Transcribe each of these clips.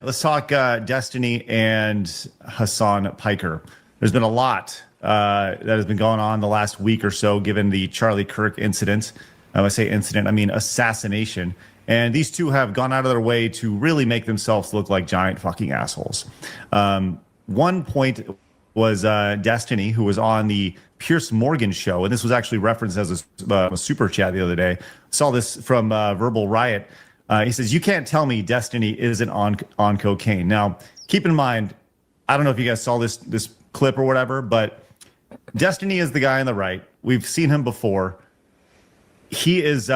Let's talk Destiny and Hasan Piker. There's been a lot that has been going on the last week or so, given the Charlie Kirk incident. When I say incident, I mean assassination. And these two have gone out of their way to really make themselves look like giant fucking assholes. One point was Destiny, who was on the Pierce Morgan show, and this was actually referenced as a super chat the other day. Saw this from Verbal Riot. He says, "You can't tell me Destiny isn't on cocaine." Now, keep in mind, I don't know if you guys saw this clip or whatever, but Destiny is the guy on the right. We've seen him before. He is,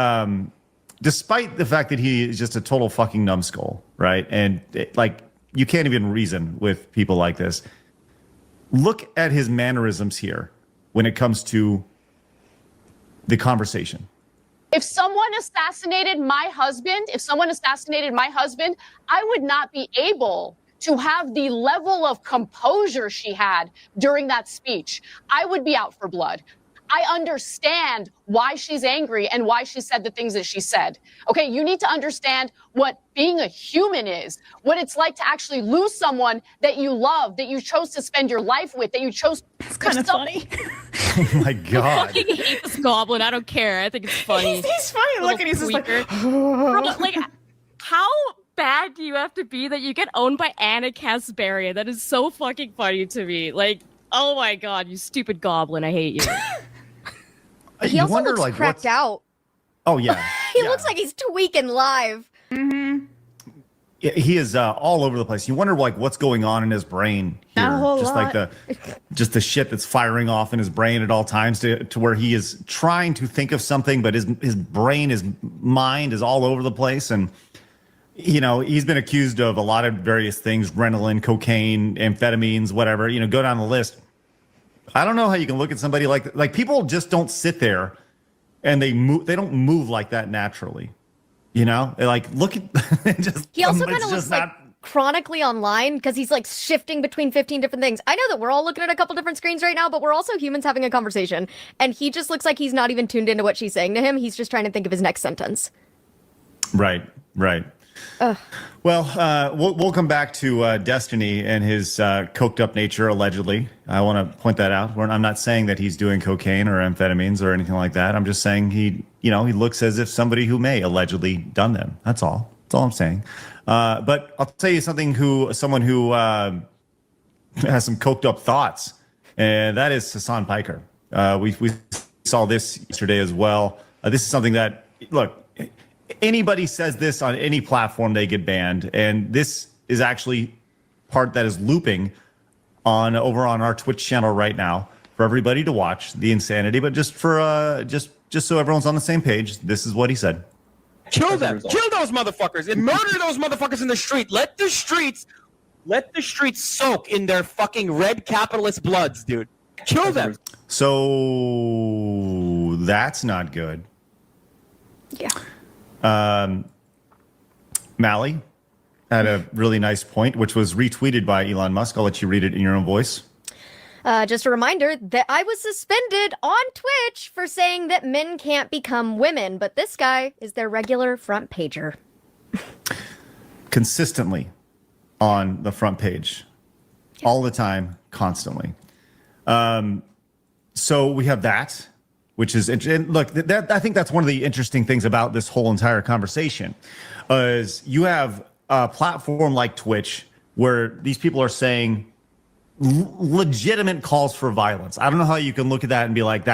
despite the fact that he is just a total fucking numbskull, right? And you can't even reason with people like this. Look at his mannerisms here when it comes to the conversation. If someone assassinated my husband, I would not be able to have the level of composure she had during that speech. I would be out for blood. I understand why she's angry and why she said the things that she said. Okay, you need to understand what being a human is, what it's like to actually lose someone that you love, that you chose to spend your life with, that you chose. It's kind of funny. Oh my God. I fucking hate this goblin. I don't care. I think it's funny. He's funny. Look, and he's just like how bad do you have to be that you get owned by Anna Kasparian? That is so fucking funny to me. Like, oh my God, you stupid goblin. I hate you. He also looks cracked out. Oh, yeah. He looks like he's tweaking live. Mm-hmm. Yeah, he is all over the place. You wonder what's going on in his brain here. A whole just lot. like the shit that's firing off in his brain at all times to where he is trying to think of something, but his brain, his mind is all over the place. And, you know, he's been accused of a lot of various things, Ritalin, cocaine, amphetamines, whatever, go down the list. I don't know how you can look at somebody like people just don't sit there and they don't move like that naturally. Look at just. He also kind of looks like chronically online because he's like shifting between 15 different things. I know that we're all looking at a couple different screens right now, but we're also humans having a conversation. And he just looks like he's not even tuned into what she's saying to him. He's just trying to think of his next sentence. Right. Well, we'll come back to Destiny and his coked up nature, allegedly. I want to point that out. I'm not saying that he's doing cocaine or amphetamines or anything like that. I'm just saying he looks as if somebody who may allegedly done them. That's all. That's all I'm saying. But I'll tell you someone who has some coked up thoughts, and that is Hasan Piker. We saw this yesterday as well. This is something that, look, anybody says this on any platform, they get banned. And this is actually part that is looping over on our Twitch channel right now for everybody to watch the insanity. But just for just so everyone's on the same page, this is what he said. Kill them. Kill those motherfuckers and murder those motherfuckers in the street. Let the streets soak in their fucking red capitalist bloods, dude. Kill them. So that's not good. Yeah. Mally had a really nice point, which was retweeted by Elon Musk. I'll let you read it in your own voice. Just a reminder that I was suspended on Twitch for saying that men can't become women, but this guy is their regular front pager. Consistently on the front page. Yeah. All the time, constantly. So we have that, which is, and look, I think that's one of the interesting things about this whole entire conversation, is you have a platform like Twitch where these people are saying legitimate calls for violence. I don't know how you can look at that and be like,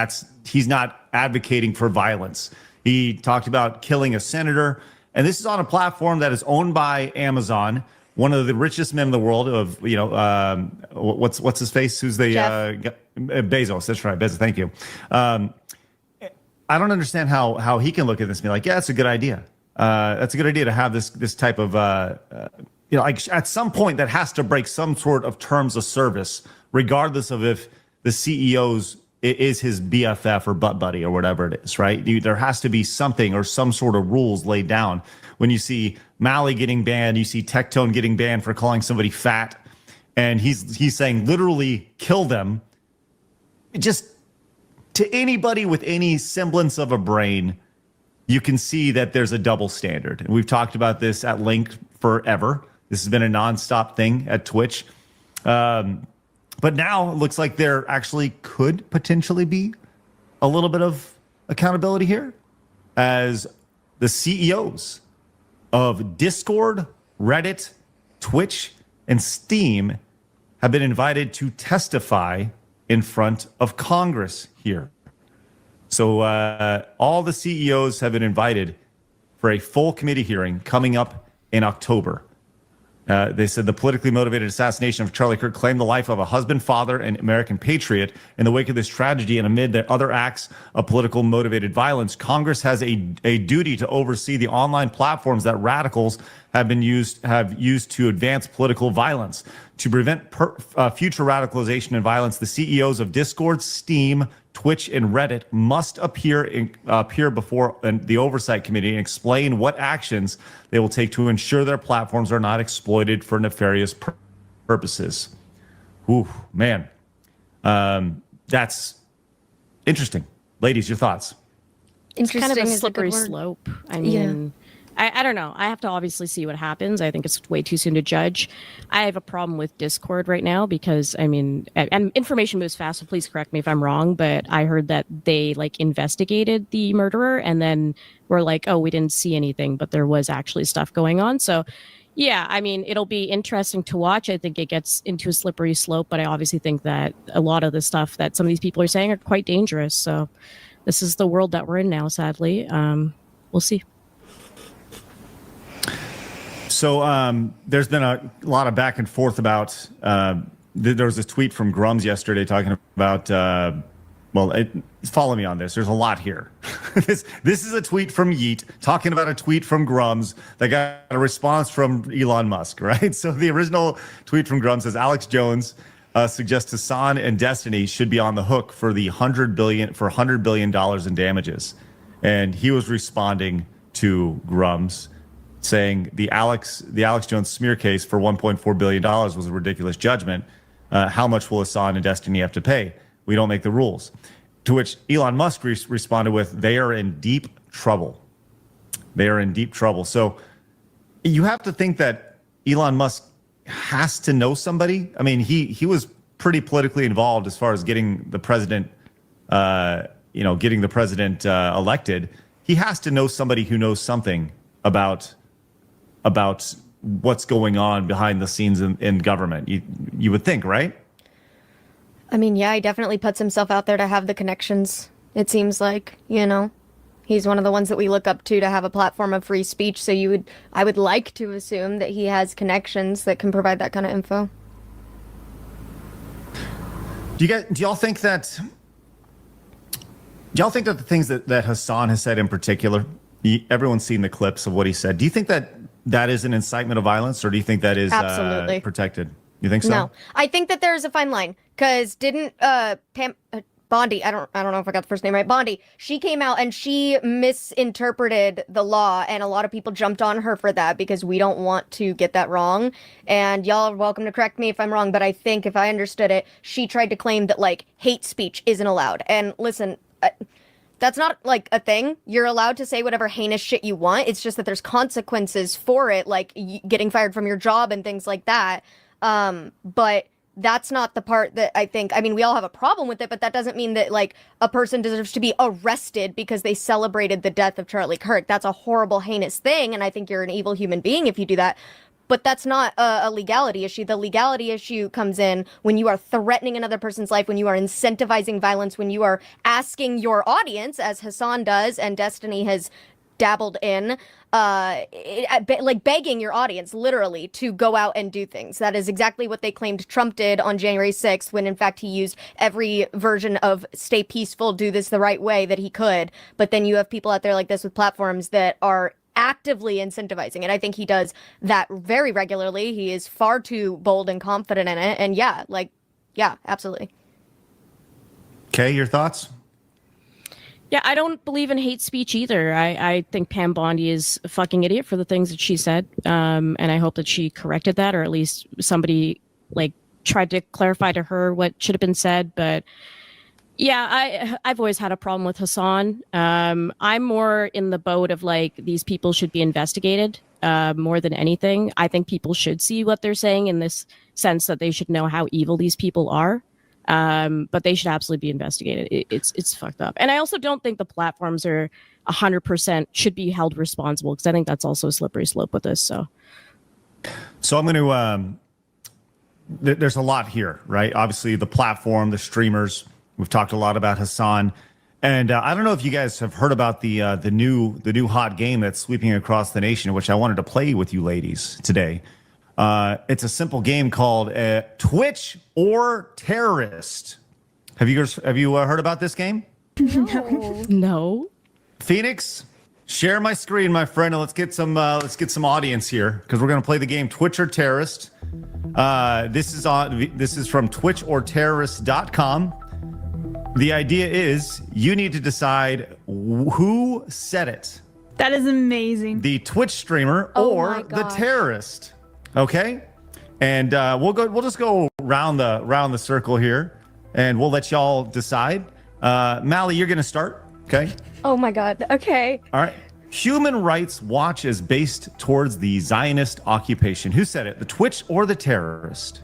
he's not advocating for violence. He talked about killing a senator, and this is on a platform that is owned by Amazon, one of the richest men in the world. What's his face? Who's the Bezos? That's right, Bezos. Thank you. I don't understand how he can look at this and be like, yeah, that's a good idea. That's a good idea to have this type of at some point that has to break some sort of terms of service, regardless of if the CEO's is his BFF or butt buddy or whatever it is, right? There has to be something or some sort of rules laid down. When you see Mally getting banned, you see Tectone getting banned for calling somebody fat, and he's saying literally kill them. Just to anybody with any semblance of a brain, you can see that there's a double standard. And we've talked about this at length forever. This has been a nonstop thing at Twitch. But now it looks like there actually could potentially be a little bit of accountability here, as the CEOs of Discord, Reddit, Twitch, and Steam have been invited to testify in front of Congress here. So all the CEOs have been invited for a full committee hearing coming up in October. They said the politically motivated assassination of Charlie Kirk claimed the life of a husband, father, and American patriot. In the wake of this tragedy and amid the other acts of political motivated violence, Congress has a duty to oversee the online platforms that radicals have used to advance political violence. To prevent future radicalization and violence, the CEOs of Discord, Steam, Twitch, and Reddit must appear before the oversight committee and explain what actions they will take to ensure their platforms are not exploited for nefarious purposes. Ooh, man. That's interesting. Ladies, your thoughts? It's kind of a Interesting is slippery good word. slope. I mean, I don't know. I have to obviously see what happens. I think it's way too soon to judge. I have a problem with Discord right now because, I mean, and information moves fast, so please correct me if I'm wrong, but I heard that they like investigated the murderer and then were like, oh, we didn't see anything, but there was actually stuff going on. So yeah, I mean, it'll be interesting to watch. I think it gets into a slippery slope, but I obviously think that a lot of the stuff that some of these people are saying are quite dangerous. So this is the world that we're in now, sadly. We'll see. So there's been a lot of back and forth about. There was a tweet from Grums yesterday talking about. Follow me on this. There's a lot here. This is a tweet from Yeet talking about a tweet from Grums that got a response from Elon Musk, right? So the original tweet from Grums says Alex Jones suggests Hasan and Destiny should be on the hook for the $100 billion in damages, and he was responding to Grums, saying the Alex Jones smear case for $1.4 billion was a ridiculous judgment. How much will Hasan and Destiny have to pay? We don't make the rules. To which Elon Musk responded with, they are in deep trouble. They are in deep trouble. So you have to think that Elon Musk has to know somebody. I mean, he was pretty politically involved as far as getting the president, elected. He has to know somebody who knows something about what's going on behind the scenes in government. You would think, right? I mean, yeah, he definitely puts himself out there to have the connections. It seems like, he's one of the ones that we look up to have a platform of free speech. So I would like to assume that he has connections that can provide that kind of info. Do y'all think that the things that Hasan has said in particular, everyone's seen the clips of what he said. Do you think that is an incitement of violence, or do you think that is Absolutely protected? You think so? No, I think that there is a fine line, because didn't Bondi, I don't know if I got the first name right, Bondi, she came out and she misinterpreted the law, and a lot of people jumped on her for that because we don't want to get that wrong. And y'all are welcome to correct me if I'm wrong, but I think if I understood it, she tried to claim that hate speech isn't allowed. And listen, that's not a thing. You're allowed to say whatever heinous shit you want. It's just that there's consequences for it, like getting fired from your job and things like that. But that's not the part that I think, we all have a problem with it, but that doesn't mean that a person deserves to be arrested because they celebrated the death of Charlie Kirk. That's a horrible, heinous thing. And I think you're an evil human being if you do that. But that's not a legality issue. The legality issue comes in when you are threatening another person's life, when you are incentivizing violence, when you are asking your audience, as Hasan does and Destiny has dabbled in, begging your audience literally to go out and do things. That is exactly what they claimed Trump did on January 6th, when in fact he used every version of stay peaceful, do this the right way that he could. But then you have people out there like this with platforms that are actively incentivizing it. I think he does that very regularly. He is far too bold and confident in it. And yeah, absolutely. Kay, your thoughts? Yeah, I don't believe in hate speech either. I think Pam Bondi is a fucking idiot for the things that she said. And I hope that she corrected that, or at least somebody tried to clarify to her what should have been said. But yeah, I've always had a problem with Hasan. I'm more in the boat of these people should be investigated. more than anything. I think people should see what they're saying in this sense that they should know how evil these people are. But they should absolutely be investigated. It's fucked up. And I also don't think the platforms are 100% should be held responsible, because I think that's also a slippery slope with this. So I'm going to, there's a lot here, right? Obviously the platform, the streamers, we've talked a lot about Hasan. And I don't know if you guys have heard about the new hot game that's sweeping across the nation, which I wanted to play with you ladies today. It's a simple game called Twitch or Terrorist. Have you heard about this game? no. Phoenix, share my screen, my friend, and let's get some audience here, because we're gonna play the game Twitch or Terrorist. This is from twitchorterrorist.com. The idea is you need to decide who said it. That is amazing. The Twitch streamer or the terrorist. Okay? And we'll just go round the circle here, and we'll let y'all decide. Mally, you're gonna start. Okay? Oh my god. Okay. All right. Human Rights Watch is based towards the Zionist occupation. Who said it? The Twitch or the terrorist?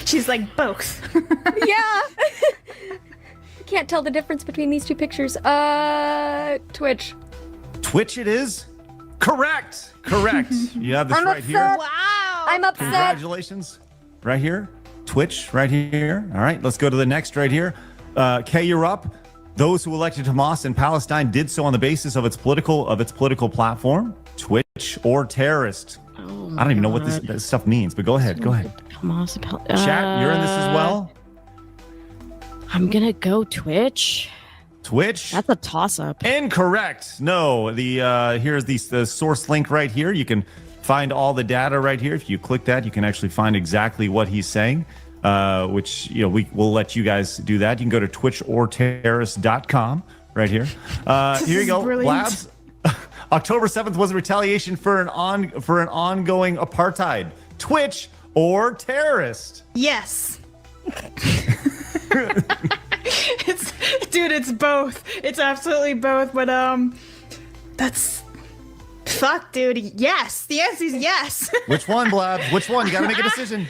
She's like, both. Yeah. Can't tell the difference between these two pictures. Twitch. Twitch it is? Correct. You have this I'm right upset. here. Wow. I'm upset. Congratulations. Right here. Twitch right here. All right, let's go to the next right here. Kay, you're up. Those who elected Hamas in Palestine did so on the basis of its political platform. Twitch or terrorist? Oh I don't even know what this stuff means, but go ahead. Chat, you're in this as well. I'm gonna go Twitch. Twitch? That's a toss-up. Incorrect. No, here's the source link right here. You can find all the data right here. If you click that, you can actually find exactly what he's saying. Which we'll let you guys do that. You can go to twitchorterrorist.com right here. Here you go. Brilliant. Blabs. October 7th was a retaliation for an ongoing apartheid. Twitch or terrorist? Yes. It's both. It's absolutely both. But that's fuck, dude. Yes. The answer is yes. Which one, Blabs? Which one? You got to make a decision.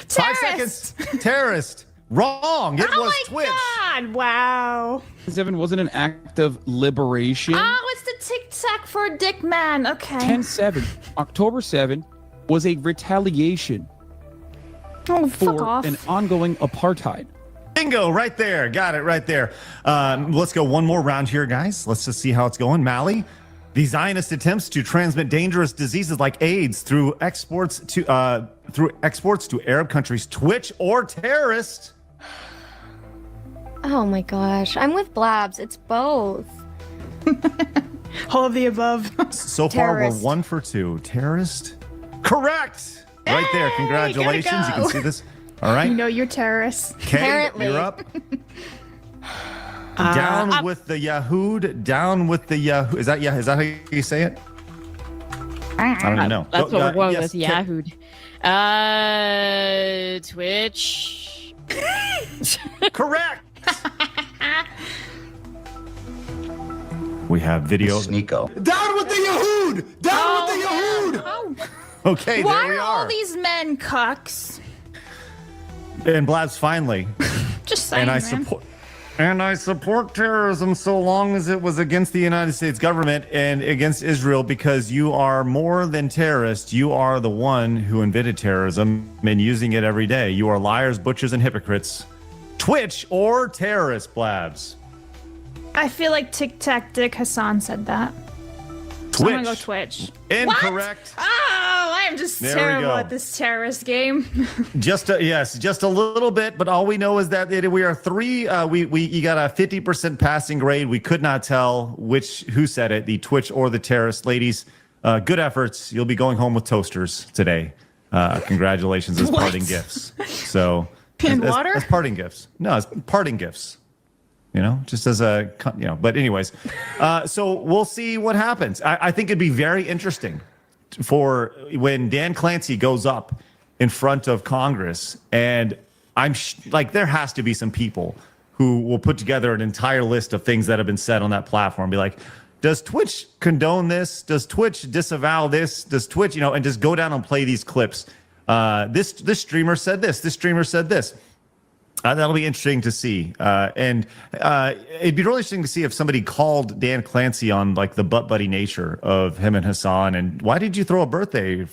5 seconds. Terrorist. Wrong. It was Twitch. God. Wow. 7 wasn't an act of liberation. Oh, it's the Tic Tac for a dick man. Okay. 10/7, October 7 was a retaliation Oh, fuck for off. an ongoing apartheid. Bingo, right there. Got it right there. Let's go one more round here, guys. Let's just see how it's going. Mally, the Zionist attempts to transmit dangerous diseases like AIDS through exports to Arab countries. Twitch or terrorist? Oh my gosh. I'm with Blabs. It's both. All of the above. So far, Terrorist. we're 1 for 2. Terrorist? Correct. Right there. Hey, Congratulations. gotta go. You can see this. All right. You know you're terrorists. Kay, Apparently. you're up. Down with the Yahood. Down with the Yahoo. Is that how you say it? I don't even know. That's what we're going yes, with. Yahoo. Twitch. Correct. We have video. Sneeko. Down with the Yahood! Down with the Yahood! Oh, Okay, why there we are all are. these men cucks? And Blabs finally. Just saying, And I man. support. And I support terrorism so long as it was against the United States government and against Israel, because you are more than terrorists. You are the one who invented terrorism and using it every day. You are liars, butchers, and hypocrites. Twitch or terrorist, Blabs? I feel like Tic Tac Dick Hasan said that. So I'm gonna go Twitch. Incorrect. What? Oh, I am just There we terrible go. at this terrorist game. Just a little bit, but all we know is that we are 3. You got a 50% passing grade. We could not tell who said it, the Twitch or the terrorist. Ladies, good efforts. You'll be going home with toasters today. Congratulations as parting gifts. So And water? as parting gifts. No, as parting gifts. Just as a, but anyways, so we'll see what happens. I think it'd be very interesting for when Dan Clancy goes up in front of Congress, and there has to be some people who will put together an entire list of things that have been said on that platform. Be like, does Twitch condone this? Does Twitch disavow this? Does Twitch, and just go down and play these clips? This streamer said this. This streamer said this. That'll be interesting to see. And it'd be really interesting to see if somebody called Dan Clancy on like the butt buddy nature of him and Hasan. And why did you throw a birthday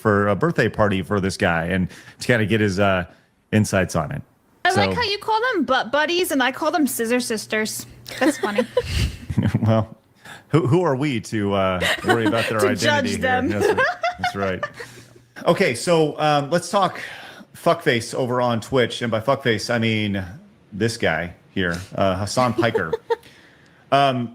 party for this guy? And to kind of get his insights on it. I like how you call them butt buddies and I call them scissor sisters. That's funny. Well, who are we to worry about their To identity judge here? them. That's right. Okay, so let's talk fuckface over on Twitch, and by fuckface I mean this guy here, Hasan Piker.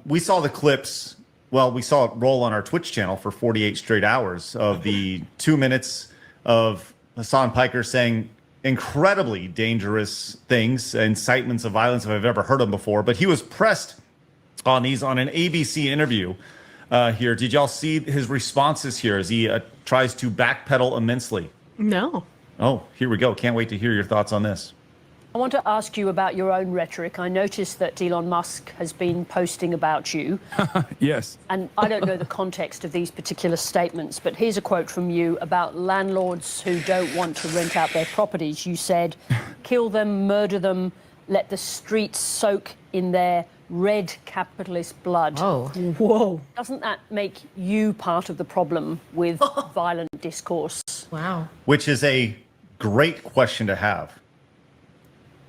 We saw the clips. Well, we saw it roll on our Twitch channel for 48 straight hours of the 2 minutes of Hasan Piker saying incredibly dangerous things, incitements of violence if I've ever heard them before. But he was pressed on these on an ABC interview here. Did y'all see his responses here as he tries to backpedal immensely? No. Oh, here we go. Can't wait to hear your thoughts on this. I want to ask you about your own rhetoric. I noticed that Elon Musk has been posting about you. Yes. And I don't know the context of these particular statements, but here's a quote from you about landlords who don't want to rent out their properties. You said, kill them, murder them, let the streets soak in their red capitalist blood. Oh. Whoa. Doesn't that make you part of the problem with violent discourse? Wow. Which is a great question to have.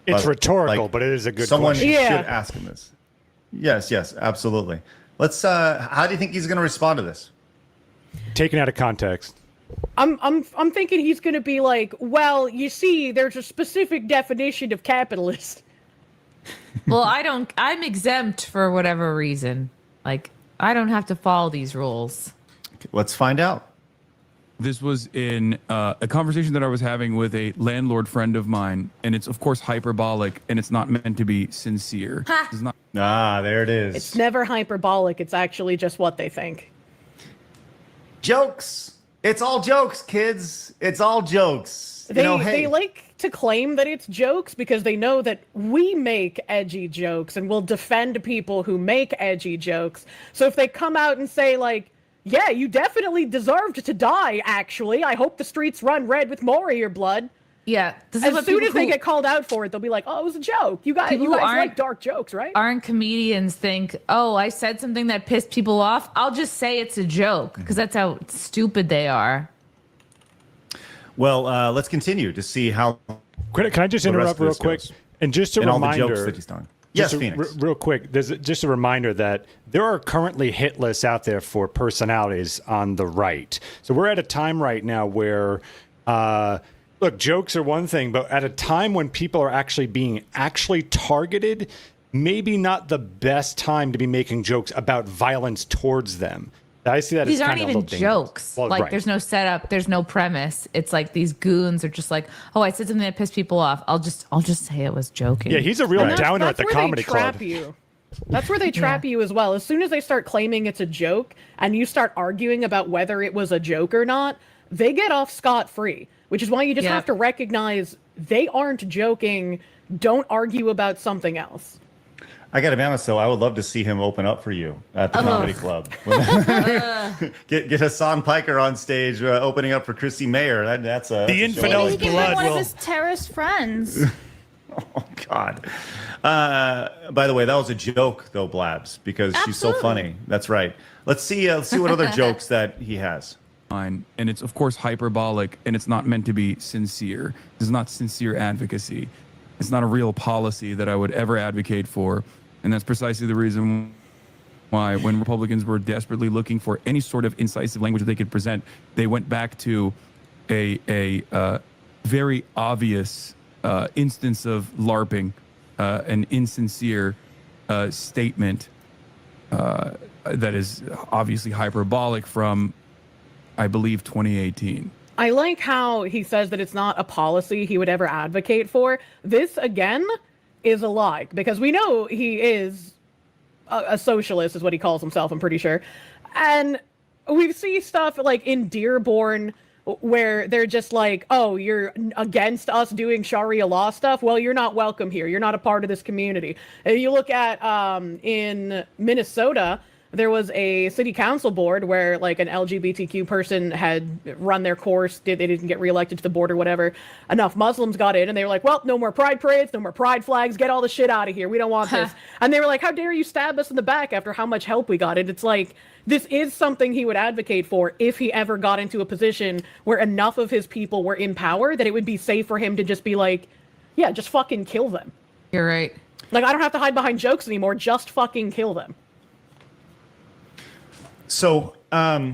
It's rhetorical, like, but it is a good someone question. should Yeah. ask him this. Yes, absolutely. Let's. How do you think he's going to respond to this? Taken out of context. I'm thinking he's going to be like, well, you see, there's a specific definition of capitalist. Well, I'm exempt for whatever reason. Like, I don't have to follow these rules. Let's find out. This was in a conversation that I was having with a landlord friend of mine, and it's of course hyperbolic, and it's not meant to be sincere. It's not. There it is. It's never hyperbolic. It's actually just what they think. Jokes. It's all jokes, kids. It's all jokes. They like to claim that it's jokes because they know that we make edgy jokes and will defend people who make edgy jokes. So if they come out and say like, yeah, you definitely deserved to die, actually. I hope the streets run red with more of your blood. Yeah. This is As what soon people as they who get called out for it, they'll be like, oh, it was a joke. You guys People who aren't- like dark jokes, right? aren't comedians think, oh, I said something that pissed people off. I'll just say it's a joke because that's how stupid they are. Well, let's continue to see how. Can I just the rest interrupt of real this quick? goes. And just a And all the reminder. jokes that he's done. Yes, Phoenix. Real quick, there's just a reminder that there are currently hit lists out there for personalities on the right. So we're at a time right now where, look, jokes are one thing, but at a time when people are actually being targeted, maybe not the best time to be making jokes about violence towards them. I see that These as aren't kind of even a little dangerous. jokes. Well, like, right. there's no setup, there's no premise. It's like these goons are just like, oh, I said something that pissed people off. I'll just say it was joking. Yeah, he's a real And downer at the where comedy they trap club. you. That's where they trap you as well. As soon as they start claiming it's a joke and you start arguing about whether it was a joke or not, they get off scot-free, which is why you just have to recognize they aren't joking. Don't argue about something else. I got to be honest, though. I would love to see him open up for you at the comedy club. Get Hasan Piker on stage, opening up for Chrissy Mayer. That's a The infidel's Maybe he can blood bring one of will. his terrorist friends. Oh God. By the way, that was a joke, though, Blabs, because she's so funny. That's right. Let's see what other jokes that he has. And it's of course hyperbolic, and it's not meant to be sincere. This is not sincere advocacy. It's not a real policy that I would ever advocate for, and that's precisely the reason why, when Republicans were desperately looking for any sort of incisive language that they could present, they went back to a very obvious instance of LARPing, an insincere statement that is obviously hyperbolic from, I believe, 2018. I like how he says that it's not a policy he would ever advocate for. This, again, is a lie, because we know he is a socialist, is what he calls himself, I'm pretty sure. And we see stuff like in Dearborn where they're just like, oh, you're against us doing Sharia law stuff? Well, you're not welcome here. You're not a part of this community. And you look at in Minnesota, there was a city council board where like an LGBTQ person had run their course, they didn't get reelected to the board or whatever. Enough Muslims got in and they were like, well, no more pride parades, no more pride flags, get all the shit out of here. We don't want this. And they were like, how dare you stab us in the back after how much help we got? And it's like, this is something he would advocate for if he ever got into a position where enough of his people were in power that it would be safe for him to just be like, yeah, just fucking kill them. You're right. Like, I don't have to hide behind jokes anymore, just fucking kill them. So, I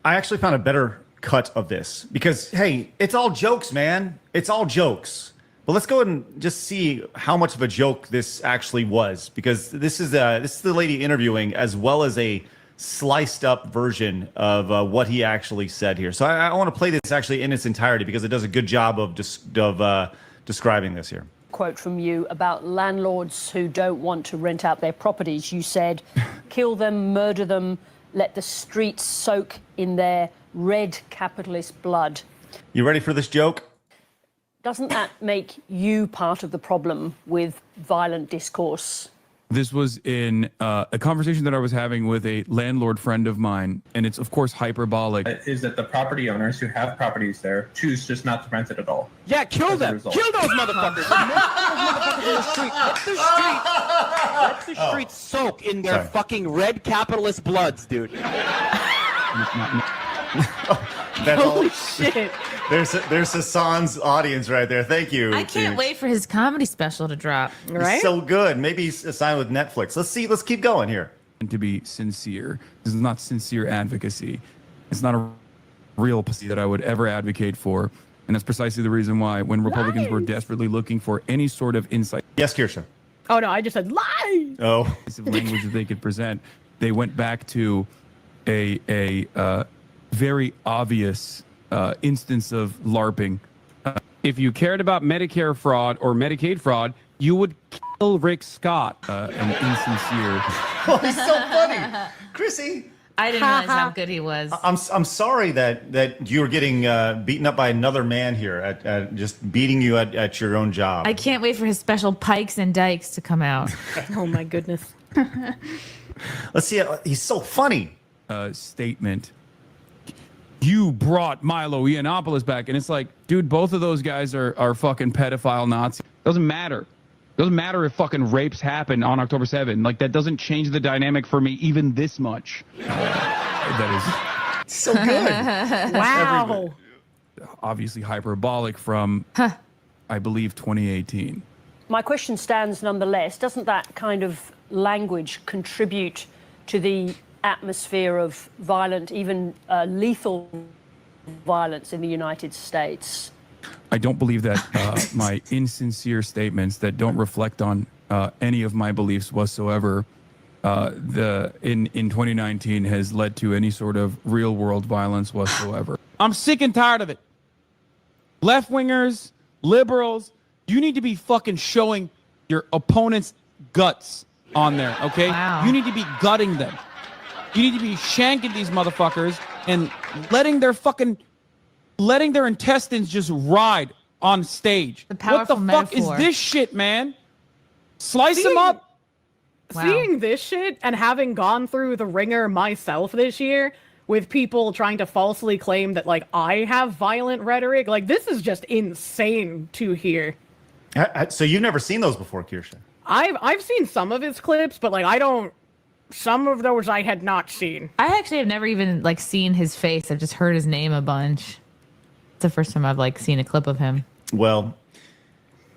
actually found a better cut of this because, hey, it's all jokes, man. It's all jokes. But let's go and just see how much of a joke this actually was, because this is the lady interviewing as well as a sliced up version of what he actually said here. So I want to play this actually in its entirety because it does a good job of describing this here. Quote from you about landlords who don't want to rent out their properties. You said, kill them, murder them, let the streets soak in their red capitalist blood. You ready for this joke? Doesn't that make you part of the problem with violent discourse? This was in a conversation that I was having with a landlord friend of mine, and it's of course hyperbolic. Is that the property owners who have properties there choose just not to rent it at all? Yeah, kill them. Kill those motherfuckers. Let the streets soak in their fucking red capitalist bloods, dude. Holy shit. There's Hasan's audience right there. Thank you. I can't wait for his comedy special to drop. Right? It's so good. Maybe he's assigned with Netflix. Let's keep going here. To be sincere. This is not sincere advocacy. It's not a real policy that I would ever advocate for. And that's precisely the reason why when Republicans were desperately looking for any sort of insight. Yes, Kirsha. Oh, no, I just said lies. Oh. Language that they could present. They went back to a very obvious instance of LARPing. If you cared about Medicare fraud or Medicaid fraud, you would kill Rick Scott. An insincere. Oh, he's so funny. Chrissy. I didn't realize how good he was. I'm sorry that you were getting beaten up by another man here at just beating you at your own job. I can't wait for his special Pikes and Dykes to come out. Oh, my goodness. Let's see. He's so funny. Statement. You brought Milo Yiannopoulos back, and it's like, dude, both of those guys are fucking pedophile Nazis. Doesn't matter. Doesn't matter if fucking rapes happen on October 7th. Like, that doesn't change the dynamic for me even this much. That is so good. Wow. Obviously hyperbolic from, I believe, 2018. My question stands nonetheless. Doesn't that kind of language contribute to the atmosphere of violent, even lethal violence in the United States? I don't believe that my insincere statements that don't reflect on any of my beliefs whatsoever in 2019 has led to any sort of real world violence whatsoever. I'm sick and tired of it. Left-wingers, liberals, you need to be fucking showing your opponent's guts on there, okay? Wow. You need to be gutting them. You need to be shanking these motherfuckers and letting their intestines just ride on stage. What the fuck is this shit, man? Slice them up. Wow. Seeing this shit and having gone through the ringer myself this year with people trying to falsely claim that, like, I have violent rhetoric, like, this is just insane to hear. So you've never seen those before, Kirsha? I've seen some of his clips, but, like, some of those I had not seen. I actually have never even, like, seen his face. I've just heard his name a bunch. It's the first time I've, like, seen a clip of him. Well,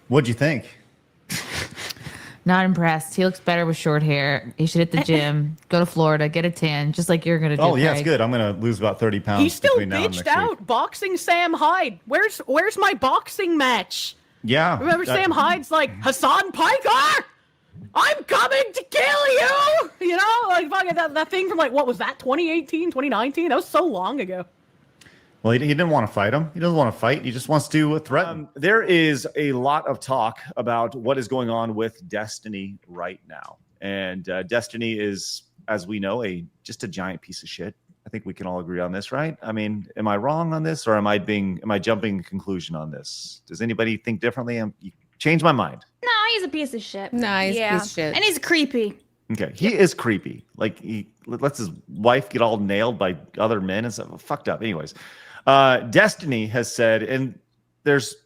what'd you think? Not impressed. He looks better with short hair. He should hit the gym, go to Florida, get a tan, just like you're going to do. Oh, yeah, Craig. it's good. I'm going to lose about 30 pounds. He still between now and bitched next out week. boxing Sam Hyde. Where's my boxing match? Yeah. Remember Sam Hyde's like, Hasan Piker? I'm coming to kill you! You know, like fucking that thing from, like, what was that, 2018, 2019? That was so long ago. Well, he didn't want to fight him. He doesn't want to fight. He just wants to threaten. There is a lot of talk about what is going on with Destiny right now. And Destiny is, as we know, just a giant piece of shit. I think we can all agree on this, right? I mean, am I wrong on this, or am I jumping to conclusion on this? Does anybody think differently? You changed my mind. No, he's a piece of shit. Nice yeah. piece of shit. And he's creepy. Okay, he is creepy. Like he lets his wife get all nailed by other men and stuff. Fucked up. Anyways, Destiny has said, and there's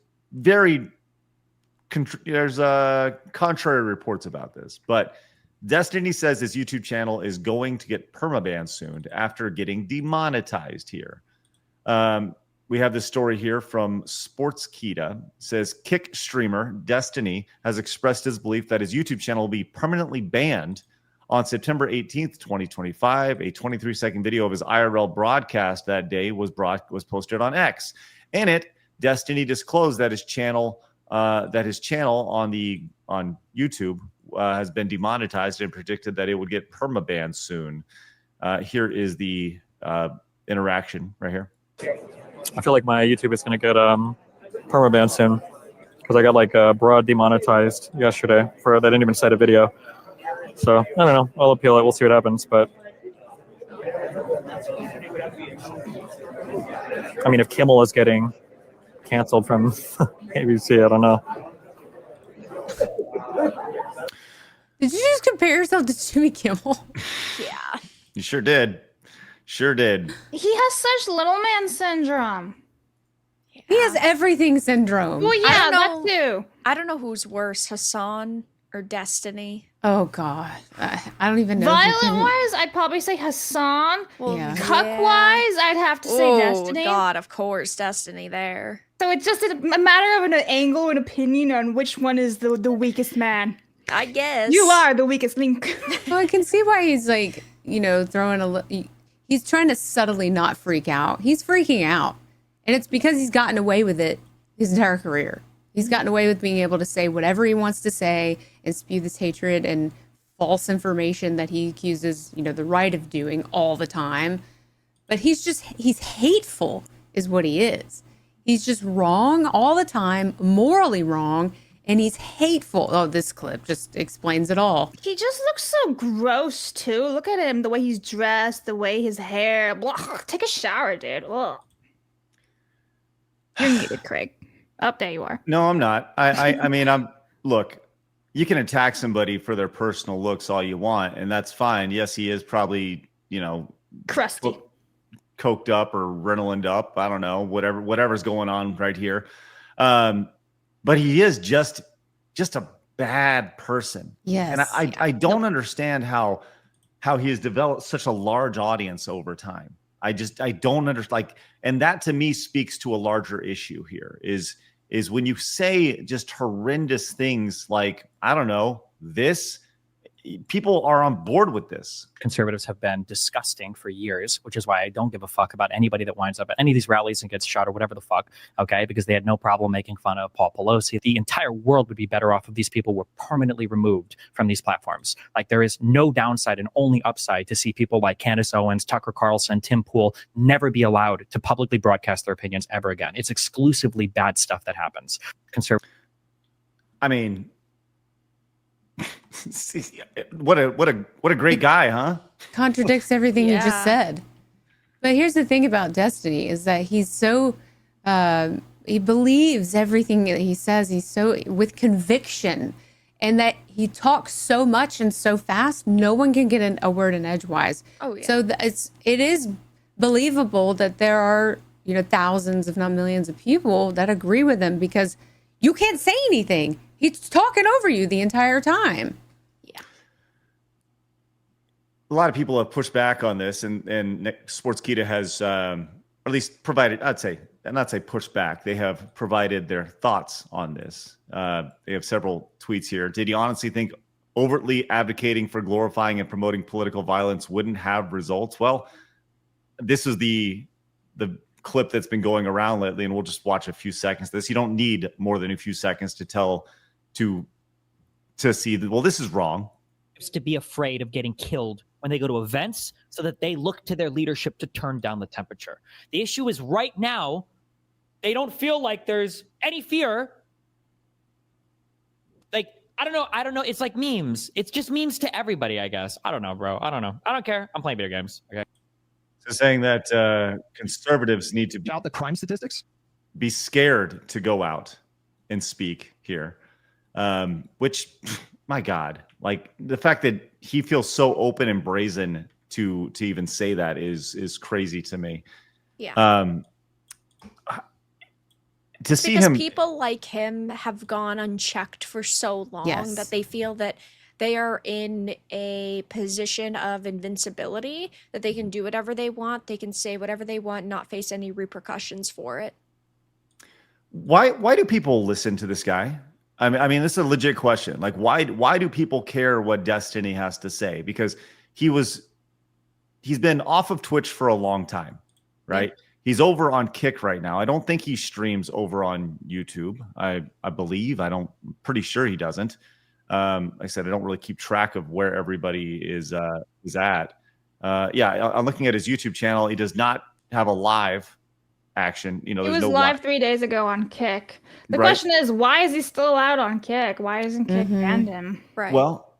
contrary reports about this, but Destiny says his YouTube channel is going to get permabanned soon after getting demonetized here. We have this story here from Sportskita. It says Kick streamer Destiny has expressed his belief that his YouTube channel will be permanently banned on September 18th, 2025. A 23-second video of his IRL broadcast that day was posted on X. In it, Destiny disclosed that his channel on YouTube has been demonetized and predicted that it would get permabanned soon. Here is the interaction right here. I feel like my YouTube is going to get permabanned soon because I got like broad demonetized yesterday for that. I didn't even cite a video. So I don't know. I'll appeal it. We'll see what happens. But I mean, if Kimmel is getting canceled from ABC, I don't know. Did you just compare yourself to Jimmy Kimmel? Yeah. You sure did. Sure did. He has such little man syndrome. He has everything syndrome. Well, yeah, that too. I don't know who's worse, Hasan or Destiny. Oh God, I don't even know. Violent-wise, I'd probably say Hasan. Well, Yeah. Cuck-wise, I'd have to say Destiny. Oh God, of course, Destiny there. So it's just a matter of an angle and opinion on which one is the weakest man. I guess. You are the weakest link. Well, I can see why he's like, throwing he's trying to subtly not freak out. He's freaking out. And it's because he's gotten away with it his entire career. He's gotten away with being able to say whatever he wants to say and spew this hatred and false information that he accuses, the right of doing all the time. But he's hateful is what he is. He's just wrong all the time, morally wrong. And he's hateful. Oh, this clip just explains it all. He just looks so gross, too. Look at him, the way he's dressed, the way his hair. Blah. Take a shower, dude. Ugh. You're muted, Craig. Oh, there you are. No, I'm not. I mean, look, you can attack somebody for their personal looks all you want, and that's fine. Yes, he is probably, crusty, coked up or Ritalin up. I don't know, whatever's going on right here. But he is just a bad person. Yes. And I don't understand how he has developed such a large audience over time. I don't understand. And that to me speaks to a larger issue here is when you say just horrendous things like, I don't know, this, people are on board with this. Conservatives have been disgusting for years, which is why I don't give a fuck about anybody that winds up at any of these rallies and gets shot or whatever the fuck, okay? Because they had no problem making fun of Paul Pelosi. The entire world would be better off if these people were permanently removed from these platforms. Like, there is no downside and only upside to see people like Candace Owens, Tucker Carlson, Tim Pool never be allowed to publicly broadcast their opinions ever again. It's exclusively bad stuff that happens. I mean, what a great guy, huh? Contradicts everything you just said. But here's the thing about Destiny is that he's so he believes everything that he says. He's so with conviction, and that he talks so much and so fast, no one can get a word in edgewise. Oh yeah. So it is believable that there are thousands, if not millions, of people that agree with him because you can't say anything. He's talking over you the entire time. Yeah. A lot of people have pushed back on this, and Sportskita has, or at least provided, not say pushed back. They have provided their thoughts on this. They have several tweets here. Did you honestly think overtly advocating for glorifying and promoting political violence wouldn't have results? Well, this is the clip that's been going around lately, and we'll just watch a few seconds of this. You don't need more than a few seconds to see that, well, this is wrong. To be afraid of getting killed when they go to events so that they look to their leadership to turn down the temperature. The issue is right now, they don't feel like there's any fear. Like, I don't know. It's like memes. It's just memes to everybody, I guess. I don't know, bro. I don't know. I don't care. I'm playing video games. Okay. So saying that conservatives need to out the crime statistics, be scared to go out and speak here, which my God, like the fact that he feels so open and brazen to even say that is crazy to me. Yeah. To see because him, people like him have gone unchecked for so long Yes. that they feel that they are in a position of invincibility, that they can do whatever they want, they can say whatever they want, not face any repercussions for it. why do people listen to this guy? I mean, this is a legit question. Like, why do people care what Destiny has to say? Because he's been off of Twitch for a long time, right? Yeah. He's over on Kick right now. I don't think he streams over on YouTube. I believe. Pretty sure he doesn't. Like I said, I don't really keep track of where everybody is at. Yeah, I'm looking at his YouTube channel. He does not have a live action. You know, He there's was no live 3 days ago on Kick. The Right. question is, why is he still out on Kick? Why isn't Kick banned him? Right. Well,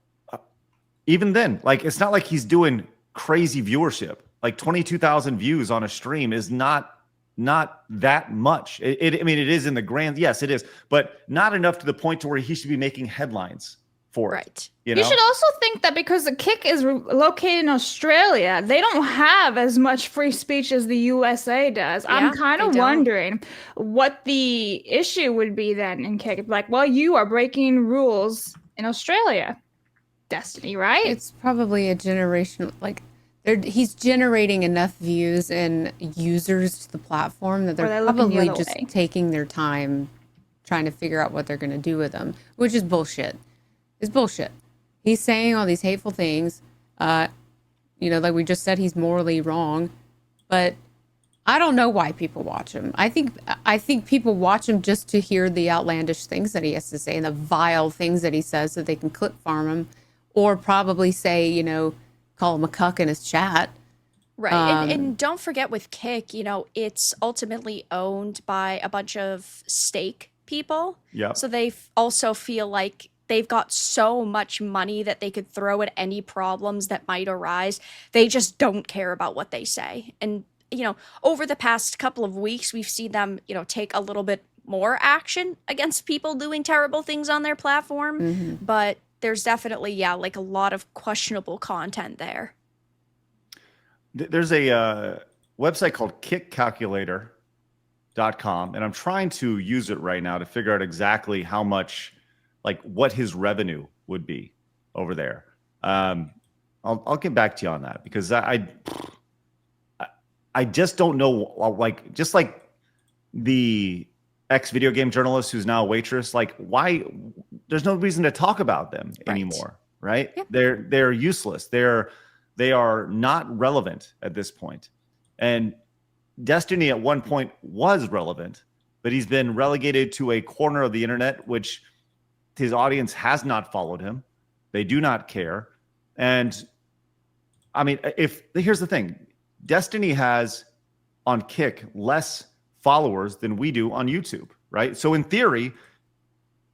even then, like, it's not like he's doing crazy viewership. Like 22,000 views on a stream is not that much. I mean, it is in the grand. Yes, it is, but not enough to the point to where he should be making headlines for it. Right. You know? should also think that because the Kick is located in Australia, they don't have as much free speech as the USA does. Yeah, I'm kind they of don't. wondering what the issue would be then in Kick. Like, well, you are breaking rules in Australia. Destiny, right? It's probably a generational, like, he's generating enough views and users to the platform that Or they're they're looking the probably other just way. taking their time trying to figure out what they're going to do with them, which is bullshit. It's bullshit. He's saying all these hateful things. You know, like we just said, he's morally wrong, but I don't know why people watch him. I think people watch him just to hear the outlandish things that he has to say and the vile things that he says so they can clip farm him, or probably say, you know, call him a cuck in his chat. Right. And don't forget with Kick, you know, it's ultimately owned by a bunch of stake people. Yeah. So they also feel like they've got so much money that they could throw at any problems that might arise. They just don't care about what they say. And, you know, over the past couple of weeks, we've seen them, you know, take a little bit more action against people doing terrible things on their platform. But there's definitely, yeah, like a lot of questionable content there. There's a website called kickcalculator.com, and I'm trying to use it right now to figure out exactly how much, like, what his revenue would be over there. I'll get back to you on that, because I just don't know. Like, just like the ex-video game journalist who's now a waitress, like, why? There's no reason to talk about them anymore, right? Yep. They're useless. They are not relevant at this point. And Destiny at one point was relevant, but he's been relegated to a corner of the internet, which his audience has not followed him. They do not care. And I mean, here's the thing, Destiny has on Kick less followers than we do on YouTube, right? So in theory,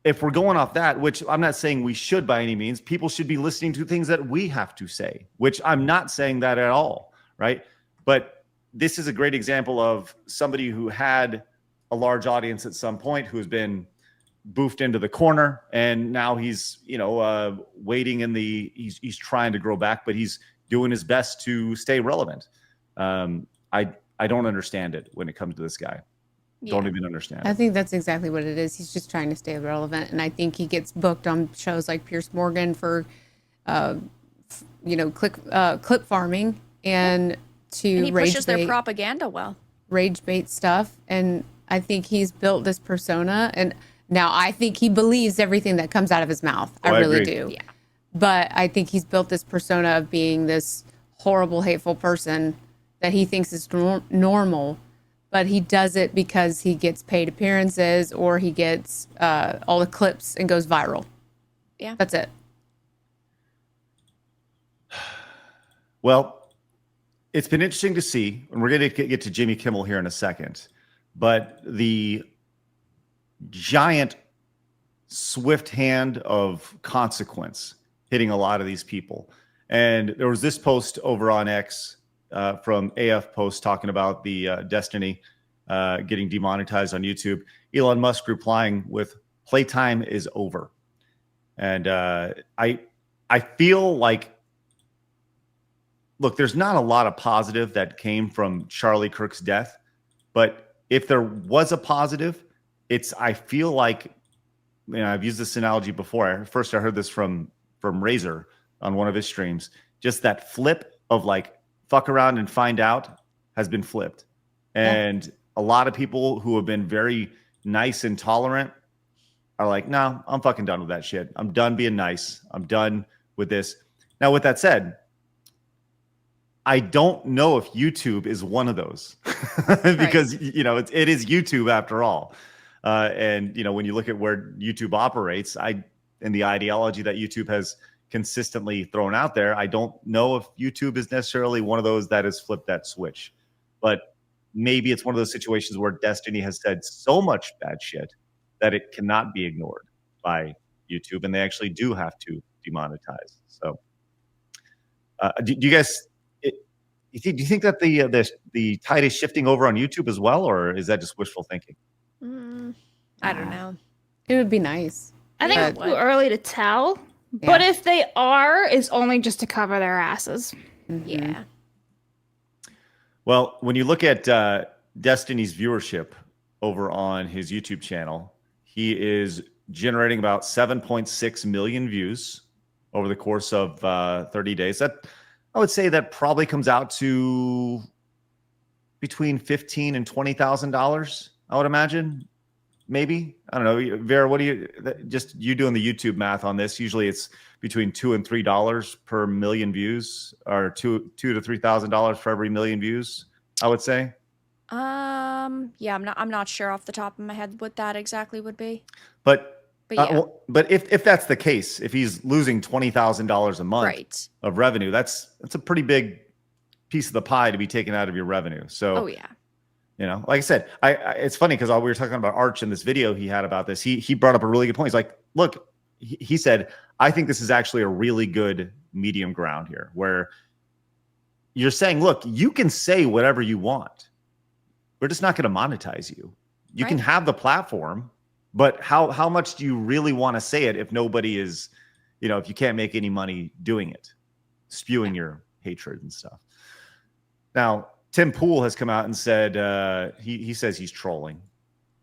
if we're going off that, which I'm not saying we should by any means, people should be listening to things that we have to say, which I'm not saying that at all, right? But this is a great example of somebody who had a large audience at some point, who's been boofed into the corner, and now he's, you know, waiting in he's trying to grow back, but he's doing his best to stay relevant. I don't understand it when it comes to this guy. Don't even understand. I think that's exactly what it is. He's just trying to stay relevant, and I think he gets booked on shows like Piers Morgan for, you know, clip farming and And he pushes their propaganda well. Rage bait stuff, and I think he's built this persona, and now I think he believes everything that comes out of his mouth. I really do. Yeah. But I think he's built this persona of being this horrible, hateful person that he thinks is normal. But he does it because he gets paid appearances, or he gets all the clips and goes viral. Yeah. That's it. Well, it's been interesting to see, and we're going to get to Jimmy Kimmel here in a second, but the giant swift hand of consequence hitting a lot of these people. And there was this post over on X from AF Post talking about the Destiny getting demonetized on YouTube. Elon Musk replying with, "Playtime is over." And I feel like, look, there's not a lot of positive that came from Charlie Kirk's death, but if there was a positive, I feel like, I've used this analogy before. First, I heard this from Razor on one of his streams. Just that flip of like, fuck around and find out has been flipped. And a lot of people who have been very nice and tolerant are like, no, I'm fucking done with that shit. I'm done being nice. I'm done with this. Now, with that said, I don't know if YouTube is one of those because, it is YouTube after all. And, when you look at where YouTube operates, and the ideology that YouTube has consistently thrown out there, I don't know if YouTube is necessarily one of those that has flipped that switch. But maybe it's one of those situations where Destiny has said so much bad shit that it cannot be ignored by YouTube, and they actually do have to demonetize. So, do you guys? Do you think that the tide is shifting over on YouTube as well, or is that just wishful thinking? I don't know. It would be nice. I think it's too early to tell. Yeah. But if they are, it's only just to cover their asses. Yeah. Well, when you look at Destiny's viewership over on his YouTube channel, he is generating about 7.6 million views over the course of 30 days. That, I would say, that probably comes out to between $15,000 and $20,000, I would imagine. Maybe. I don't know. Vera, what do you doing the YouTube math on this? Usually it's between $2 and $3 per million views, or $2,000 to $3,000 for every million views, I would say. Yeah, I'm not sure off the top of my head what that exactly would be. But yeah. But if that's the case, if he's losing $20,000 a month of revenue, that's a pretty big piece of the pie to be taken out of your revenue. So, like I said, it's funny because we were talking about Arch in this video he had about this. He brought up a really good point. He's like, look, he said, I think this is actually a really good medium ground here, where you're saying, look, you can say whatever you want. We're just not going to monetize you. You can have the platform, but how much do you really want to say it if nobody is, if you can't make any money doing it, spewing your hatred and stuff. Now, Tim Pool has come out and said he says he's trolling.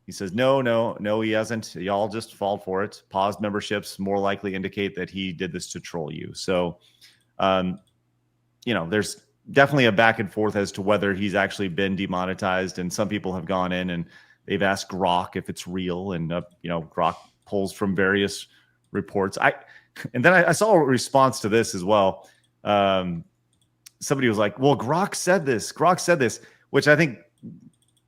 He says, no, he hasn't. Y'all just fall for it. Paused memberships more likely indicate that he did this to troll you. So, there's definitely a back and forth as to whether he's actually been demonetized. And some people have gone in and they've asked Grok if it's real. And, Grok pulls from various reports. And then I saw a response to this as well. Somebody was like, well, Grok said this, which I think,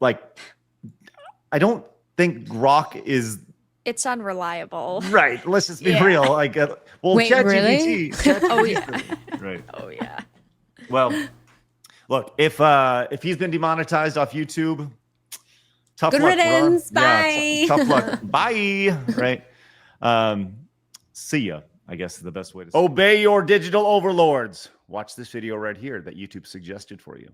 I don't think Grok is. It's unreliable. Right. Let's just be real. Wait, ChatGPT. really? Oh, yeah. Right. Oh, yeah. Well, look, if he's been demonetized off YouTube, tough Good luck. riddance. Bro. Bye. Yeah, tough luck. Bye. Right. See ya, I guess is the best way to say. Obey your digital overlords. Watch this video right here that YouTube suggested for you.